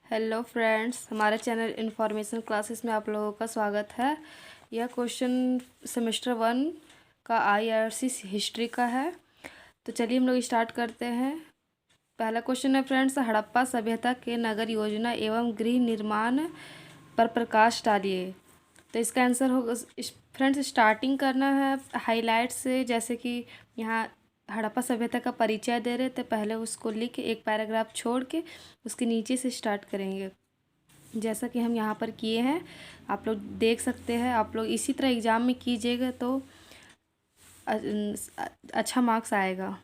Hello friends, हमारे channel information classes में आप लोगों का स्वागत है। यह क्वेश्चन सेमेस्टर 1 का आईआरसी हिस्ट्री का है। तो चलिए हम लोग स्टार्ट करते हैं। पहला क्वेश्चन है फ्रेंड्स, हड़प्पा सभ्यता के नगर योजना एवं गृह निर्माण पर प्रकाश डालिए। तो इसका आंसर होगा फ्रेंड्स, स्टार्टिंग करना है हाईलाइट से। जैसे कि यहाँ हड़प्पा सभ्यता का परिचय दे रहे थे, पहले उसको लिख के एक पैराग्राफ छोड़ के उसके नीचे से स्टार्ट करेंगे, जैसा कि हम यहाँ पर किए हैं। आप लोग देख सकते हैं। आप लोग इसी तरह एग्ज़ाम में कीजिएगा तो अच्छा मार्क्स आएगा।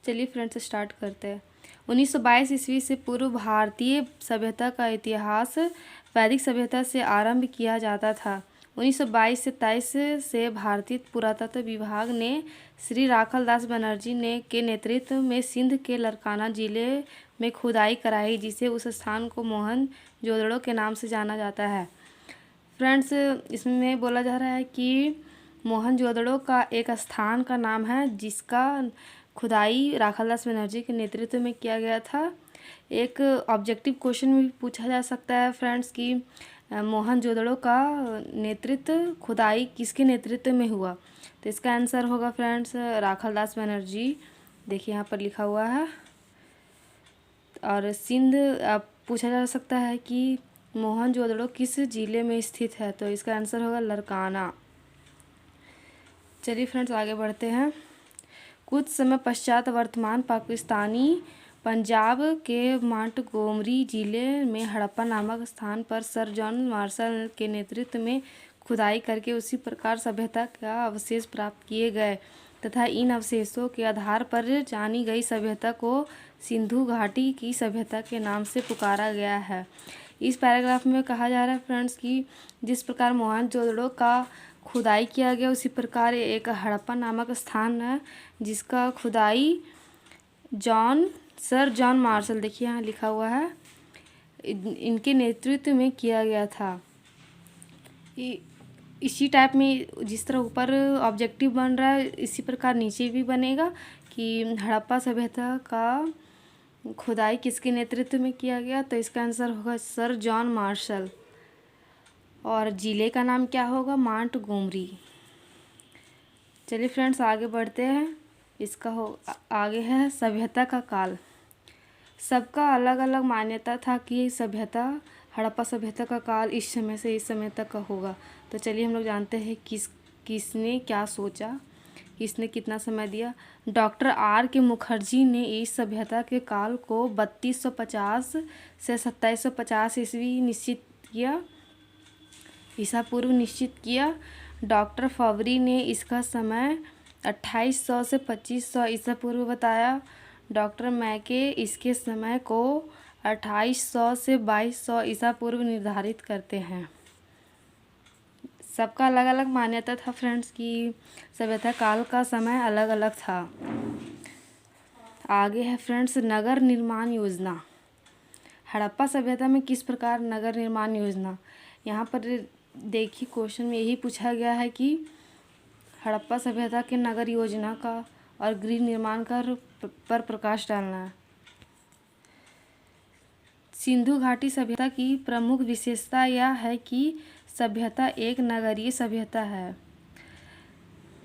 चलिए फ्रेंड्स स्टार्ट करते हैं। 1922 ईस्वी से पूर्व भारतीय सभ्यता का इतिहास वैदिक सभ्यता से आरंभ किया जाता था। 1922 से 23 से भारतीय पुरातत्व विभाग ने श्री राखलदास बनर्जी ने के नेतृत्व में सिंध के लरकाना जिले में खुदाई कराई, जिसे उस स्थान को मोहन जोदड़ो के नाम से जाना जाता है। फ्रेंड्स, इसमें बोला जा रहा है कि मोहन जोदड़ो का एक स्थान का नाम है जिसका खुदाई राखालदास बनर्जी के नेतृत्व में किया गया था। एक ऑब्जेक्टिव क्वेश्चन में भी पूछा जा सकता है फ्रेंड्स कि मोहन जोदड़ो का नेतृत्व खुदाई किसके नेतृत्व में हुआ। तो इसका आंसर होगा फ्रेंड्स राखालदास बनर्जी। देखिए यहाँ पर लिखा हुआ है। और सिंध पूछा जा सकता है कि मोहन जोदड़ो किस जिले में स्थित है। तो इसका आंसर होगा लरकाना। चलिए फ्रेंड्स आगे बढ़ते हैं। कुछ समय पश्चात वर्तमान पाकिस्तानी पंजाब के मांटगोमरी जिले में हड़प्पा नामक स्थान पर सर जॉन मार्शल के नेतृत्व में खुदाई करके उसी प्रकार सभ्यता का अवशेष प्राप्त किए गए तथा इन अवशेषों के आधार पर जानी गई सभ्यता को सिंधु घाटी की सभ्यता के नाम से पुकारा गया है। इस पैराग्राफ में कहा जा रहा है फ्रेंड्स कि जिस प्रकार मोहनजोदड़ो का खुदाई किया गया उसी प्रकार एक हड़प्पा नामक स्थान है जिसका खुदाई सर जॉन मार्शल, देखिए यहाँ लिखा हुआ है, इनके नेतृत्व में किया गया था। इसी टाइप में जिस तरह ऊपर ऑब्जेक्टिव बन रहा है इसी प्रकार नीचे भी बनेगा कि हड़प्पा सभ्यता का खुदाई किसके नेतृत्व में किया गया। तो इसका आंसर होगा सर जॉन मार्शल। और जिले का नाम क्या होगा? मांटगोमरी। चलिए फ्रेंड्स आगे बढ़ते हैं। इसका आगे है सभ्यता का काल। सबका अलग अलग मान्यता था कि सभ्यता हड़प्पा सभ्यता का काल इस समय से इस समय तक का होगा। तो चलिए हम लोग जानते हैं किसने क्या सोचा, किसने कितना समय दिया। डॉक्टर आर के मुखर्जी ने इस सभ्यता के काल को 3250 से 2750 ईस्वी निश्चित किया, ईसा पूर्व निश्चित किया। डॉक्टर फवरी ने इसका समय 2800 से 2500 ईसा पूर्व बताया। डॉक्टर मैके इसके समय को 2800 से 2200 ईसा पूर्व निर्धारित करते हैं। सबका अलग अलग मान्यता था फ्रेंड्स कि सभ्यता काल का समय अलग अलग था। आगे है फ्रेंड्स नगर निर्माण योजना। हड़प्पा सभ्यता में किस प्रकार नगर निर्माण योजना। यहाँ पर देखिए क्वेश्चन में यही पूछा गया है कि हड़प्पा सभ्यता के नगर योजना का और गृह निर्माण का पर प्रकाश डालना है। सिंधु घाटी सभ्यता की प्रमुख विशेषता यह है कि सभ्यता एक नगरीय सभ्यता है।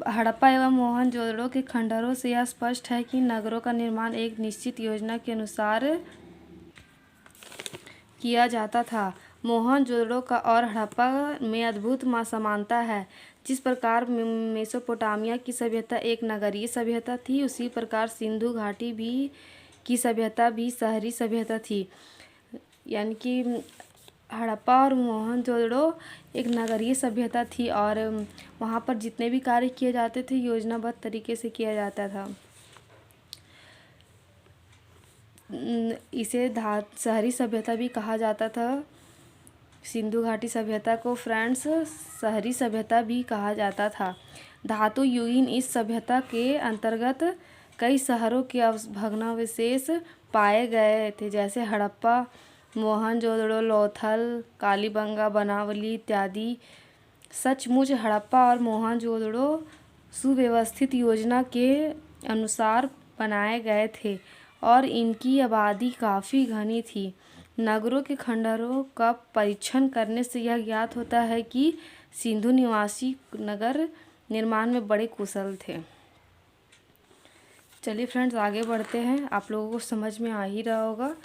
हड़प्पा एवं मोहनजोदड़ो के खंडहरों से यह स्पष्ट है कि नगरों का निर्माण एक निश्चित योजना के अनुसार किया जाता था। मोहनजोदड़ो का और हड़प्पा में अद्भुत समानता है। जिस प्रकार मेसोपोटामिया की सभ्यता एक नगरीय सभ्यता थी, उसी प्रकार सिंधु घाटी की सभ्यता भी शहरी सभ्यता थी। यानी कि हड़प्पा और मोहनजोदड़ो एक नगरीय सभ्यता थी और वहाँ पर जितने भी कार्य किए जाते थे योजनाबद्ध तरीके से किया जाता था। इसे शहरी सभ्यता भी कहा जाता था। सिंधु घाटी सभ्यता को फ्रेंड्स शहरी सभ्यता भी कहा जाता था। धातु युगीन इस सभ्यता के अंतर्गत कई शहरों के भग्नावशेष पाए गए थे, जैसे हड़प्पा, मोहनजोदड़ो, लोथल, कालीबंगा, बनावली इत्यादि। सचमुच हड़प्पा और मोहनजोदड़ो सुव्यवस्थित योजना के अनुसार बनाए गए थे और इनकी आबादी काफ़ी घनी थी। नगरों के खंडहरों का परीक्षण करने से यह ज्ञात होता है कि सिंधु निवासी नगर निर्माण में बड़े कुशल थे। चलिए फ्रेंड्स आगे बढ़ते हैं, आप लोगों को समझ में आ ही रहा होगा।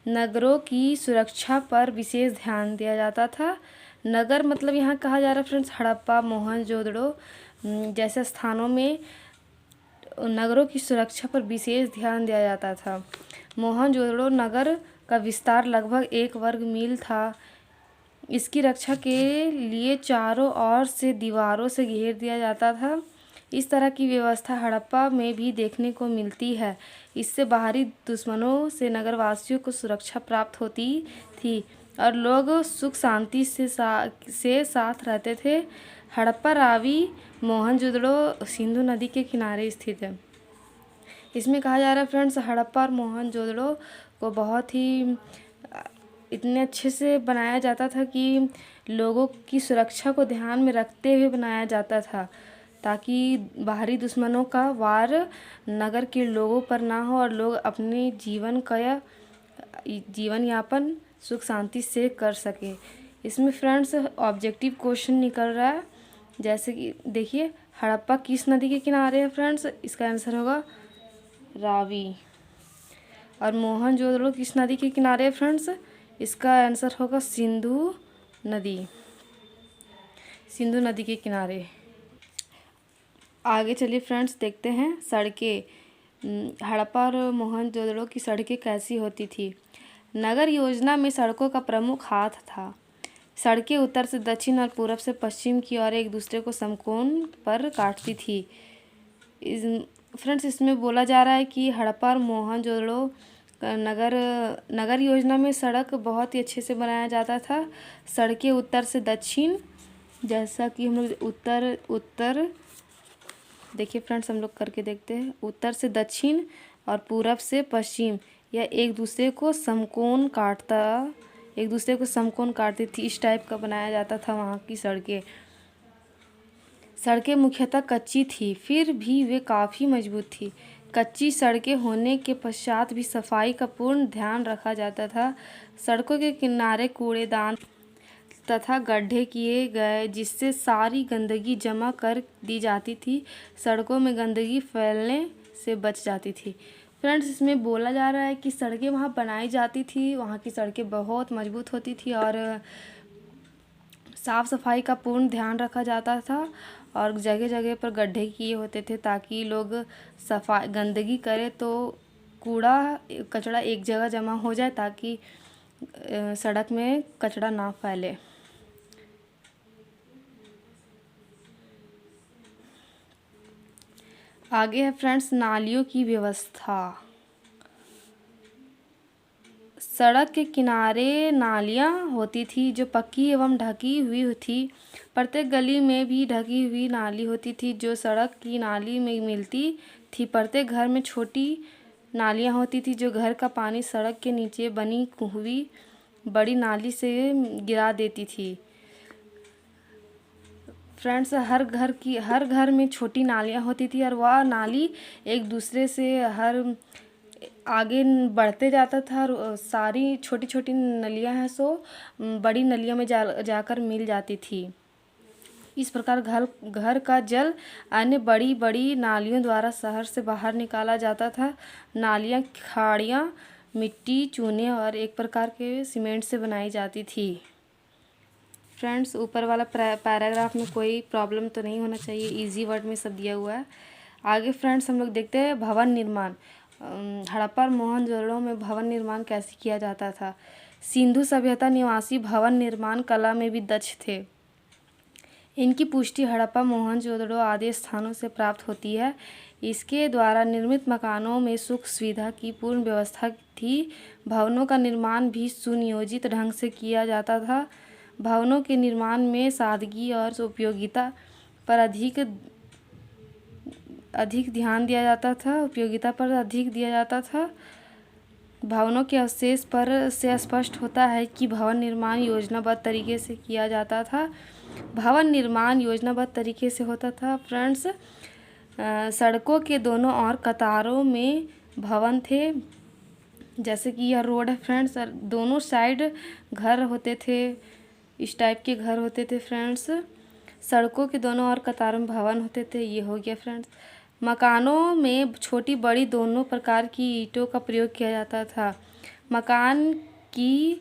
नगरों की सुरक्षा पर विशेष ध्यान दिया जाता था। नगर मतलब यहाँ कहा जा रहा है फ्रेंड्स हड़प्पा, मोहनजोदड़ो जैसे स्थानों में नगरों की सुरक्षा पर विशेष ध्यान दिया जाता था। मोहनजोदड़ो नगर का विस्तार लगभग 1 वर्ग मील था। इसकी रक्षा के लिए चारों ओर से दीवारों से घेर दिया जाता था। इस तरह की व्यवस्था हड़प्पा में भी देखने को मिलती है। इससे बाहरी दुश्मनों से नगरवासियों को सुरक्षा प्राप्त होती थी और लोग सुख शांति से साथ रहते थे। हड़प्पा रावी मोहनजोदड़ो सिंधु नदी के किनारे स्थित है। इसमें कहा जा रहा है फ्रेंड्स हड़प्पा और मोहनजोदड़ो को बहुत ही इतने अच्छे से बनाया जाता था कि लोगों की सुरक्षा को ध्यान में रखते हुए बनाया जाता था, ताकि बाहरी दुश्मनों का वार नगर के लोगों पर ना हो और लोग अपने जीवन यापन सुख शांति से कर सके। इसमें फ्रेंड्स ऑब्जेक्टिव क्वेश्चन निकल रहा है, जैसे कि देखिए हड़प्पा किस नदी के किनारे है फ्रेंड्स, इसका आंसर होगा रावी। और मोहनजोदड़ो किस नदी के किनारे है फ्रेंड्स, इसका आंसर होगा सिंधु नदी के किनारे। आगे चलिए फ्रेंड्स देखते हैं सड़कें। हड़प्पा और मोहनजोदड़ो की सड़कें कैसी होती थी। नगर योजना में सड़कों का प्रमुख हाथ था। सड़कें उत्तर से दक्षिण और पूरब से पश्चिम की ओर एक दूसरे को समकोण पर काटती थी। फ्रेंड्स इसमें बोला जा रहा है कि हड़प्पा और मोहनजोदड़ो नगर योजना में सड़क बहुत ही अच्छे से बनाया जाता था। सड़कें उत्तर से दक्षिण, जैसा कि हम लोग उत्तर देखिए फ्रेंड्स हम लोग करके देखते हैं, उत्तर से दक्षिण और पूरब से पश्चिम यह एक दूसरे को समकोण काटती थी। इस टाइप का बनाया जाता था वहाँ की सड़कें मुख्यतः कच्ची थी, फिर भी वे काफ़ी मजबूत थी। कच्ची सड़कें होने के पश्चात भी सफाई का पूर्ण ध्यान रखा जाता था। सड़कों के किनारे कूड़ेदान तथा गड्ढे किए गए, जिससे सारी गंदगी जमा कर दी जाती थी। सड़कों में गंदगी फैलने से बच जाती थी। फ्रेंड्स इसमें बोला जा रहा है कि सड़कें वहाँ बनाई जाती थी, वहाँ की सड़कें बहुत मजबूत होती थी और साफ़ सफाई का पूर्ण ध्यान रखा जाता था और जगह जगह पर गड्ढे किए होते थे, ताकि लोग गंदगी करें तो कूड़ा कचरा एक जगह जमा हो जाए, ताकि सड़क में कचरा ना फैले। आगे है फ्रेंड्स नालियों की व्यवस्था। सड़क के किनारे नालियाँ होती थी जो पक्की एवं ढकी हुई थी। प्रत्येक गली में भी ढकी हुई नाली होती थी जो सड़क की नाली में मिलती थी। प्रत्येक घर में छोटी नालियाँ होती थी जो घर का पानी सड़क के नीचे बनी हुई बड़ी नाली से गिरा देती थी। फ्रेंड्स हर घर में छोटी नालियाँ होती थी और वह नाली एक दूसरे से हर आगे बढ़ते जाता था और सारी छोटी छोटी नलियाँ हैं सो बड़ी नलियों में जाकर मिल जाती थी। इस प्रकार घर का जल अन्य बड़ी बड़ी नालियों द्वारा शहर से बाहर निकाला जाता था। नालियाँ खाड़ियाँ मिट्टी, चूने और एक प्रकार के सीमेंट से बनाई जाती थी। फ्रेंड्स ऊपर वाला पैराग्राफ में कोई प्रॉब्लम तो नहीं होना चाहिए, इजी वर्ड में सब दिया हुआ है। आगे फ्रेंड्स हम लोग देखते हैं भवन निर्माण। हड़प्पा और मोहनजोदड़ो में भवन निर्माण कैसे किया जाता था। सिंधु सभ्यता निवासी भवन निर्माण कला में भी दक्ष थे। इनकी पुष्टि हड़प्पा, मोहनजोदड़ो आदि स्थानों से प्राप्त होती है। इसके द्वारा निर्मित मकानों में सुख सुविधा की पूर्ण व्यवस्था थी। भवनों का निर्माण भी सुनियोजित ढंग से किया जाता था। भवनों के निर्माण में सादगी और उपयोगिता पर अधिक ध्यान दिया जाता था। भवनों के अवशेष पर से स्पष्ट होता है कि भवन निर्माण योजनाबद्ध तरीके से किया जाता था। भवन निर्माण योजनाबद्ध तरीके से होता था फ्रेंड्स। सड़कों के दोनों ओर कतारों में भवन थे। जैसे कि यह रोड है फ्रेंड्स, और दोनों साइड घर होते थे, इस टाइप के घर होते थे फ्रेंड्स। सड़कों के दोनों ओर कतारों में भवन होते थे। ये हो गया फ्रेंड्स। मकानों में छोटी बड़ी दोनों प्रकार की ईंटों का प्रयोग किया जाता था। मकान की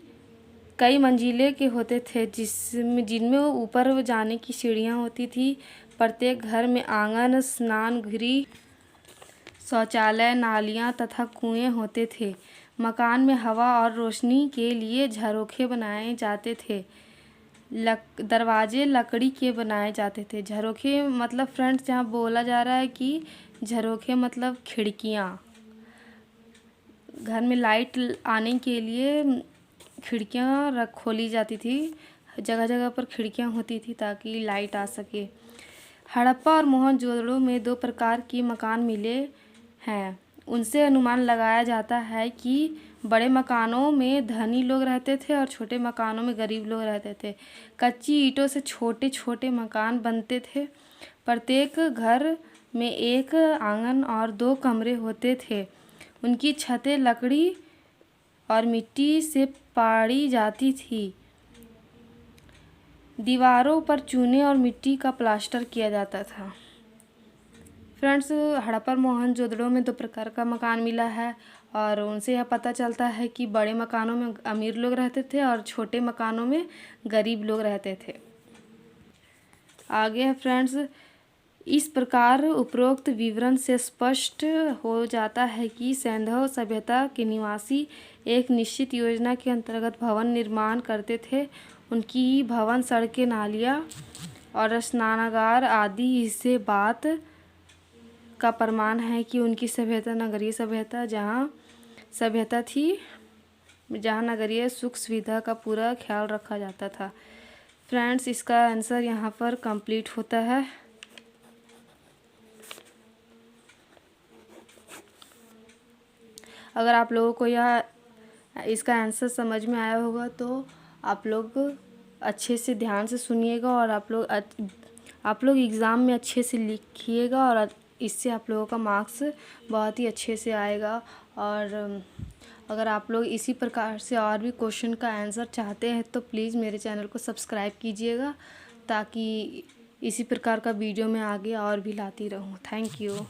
कई मंजिले के होते थे, जिनमें ऊपर जाने की सीढ़ियाँ होती थी। प्रत्येक घर में आंगन, स्नान गृह, शौचालय, नालियाँ तथा कुएं होते थे। मकान में हवा और रोशनी के लिए झरोखे बनाए जाते थे। दरवाजे लकड़ी के बनाए जाते थे। झरोखे मतलब फ्रेंड्स यहाँ बोला जा रहा है कि झरोखे मतलब खिड़कियाँ। घर में लाइट आने के लिए खिड़कियाँ खोली जाती थी। जगह जगह पर खिड़कियाँ होती थी ताकि लाइट आ सके। हड़प्पा और मोहनजोदड़ो में दो प्रकार के मकान मिले हैं। उनसे अनुमान लगाया जाता है कि बड़े मकानों में धनी लोग रहते थे और छोटे मकानों में गरीब लोग रहते थे। कच्ची ईंटों से छोटे छोटे मकान बनते थे। प्रत्येक घर में एक आंगन और 2 कमरे होते थे। उनकी छतें लकड़ी और मिट्टी से पाड़ी जाती थी। दीवारों पर चूने और मिट्टी का प्लास्टर किया जाता था। फ्रेंड्स, हड़प्पा मोहनजोदड़ो में 2 प्रकार का मकान मिला है और उनसे यह पता चलता है कि बड़े मकानों में अमीर लोग रहते थे और छोटे मकानों में गरीब लोग रहते थे। आगे है फ्रेंड्स, इस प्रकार उपरोक्त विवरण से स्पष्ट हो जाता है कि सैंधव सभ्यता के निवासी एक निश्चित योजना के अंतर्गत भवन निर्माण करते थे। उनकी भवन, सड़कें, नालियाँ और स्नानागार आदि इससे बात का प्रमाण है कि उनकी सभ्यता नगरीय सभ्यता थी, जहाँ नगरीय सुख सुविधा का पूरा ख्याल रखा जाता था। फ्रेंड्स, इसका आंसर यहाँ पर कंप्लीट होता है। अगर आप लोगों को यह इसका आंसर समझ में आया होगा तो आप लोग अच्छे से ध्यान से सुनिएगा और आप लोग एग्ज़ाम में अच्छे से लिखिएगा और इससे आप लोगों का मार्क्स बहुत ही अच्छे से आएगा। और अगर आप लोग इसी प्रकार से और भी क्वेश्चन का आंसर चाहते हैं तो प्लीज़ मेरे चैनल को सब्सक्राइब कीजिएगा, ताकि इसी प्रकार का वीडियो मैं आगे और भी लाती रहूँ। Thank you.